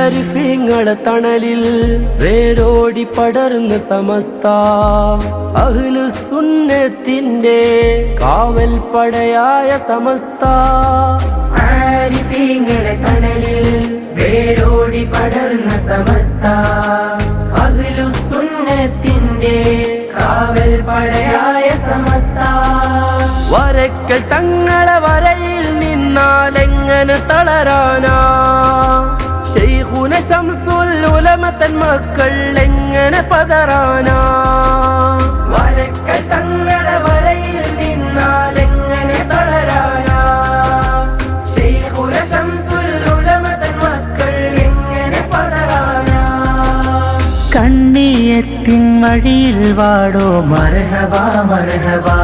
ആരിഫീങ്ങളെ തണലിൽ വേരോടി പടർന്ന സമസ്ത അഹ്ലുസുന്നത്തിന്റെ കാവൽ പടയായ സമസ്ത ആരിഫീങ്ങളെ തണലിൽ വേരോടി പടർന്ന സമസ്ത അഹ്ലുസുന്നത്തിന്റെ കാവൽ പടയായ സമസ്ത വരക്കൽ തങ്ങളെ വരയിൽ നിന്നാലെങ്ങനെ തളരാനാ ശൈഖുന ശംസുൽ ഉലമ തൻ മക്കൾ എങ്ങനെ പതറാനാ വരക്കൽ തങ്ങളെ വരയിൽ നിന്നാലെങ്ങനെ തളരാനാ ശൈഖുന ശംസുൽ ഉലമ തൻ മക്കൾ എങ്ങനെ പതറാനാ കണ്ണിയത്തിൻ വഴിയിൽ വാടോ മർഹബാ മർഹബാ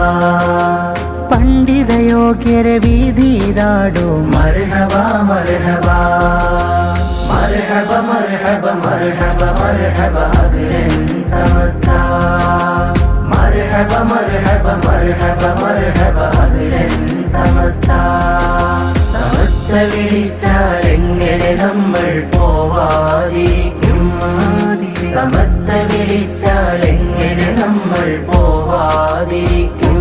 പണ്ഡിതയോഗ്യരെ വീതിയിലാടോ മർഹബാ മർഹബാ മർഹബ മർഹബ മർഹബ മർഹബ അഹ്ലൻ സമസ്ത മർഹബ മർഹബ മർഹബ മർഹബ അഹ്ലൻ സമസ്ത സമസ്ത വിളിച്ചാൽ എങ്ങനെ നമ്മൾ പോവാതിരിക്കും സമസ്ത വിളിച്ചാൽ എങ്ങനെ നമ്മൾ പോവാതിരിക്കും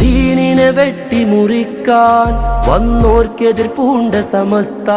ദീനിനെ വെട്ടിമുറിക്കാൻ വന്നോർക്കെതിർ പൂണ്ട സമസ്ത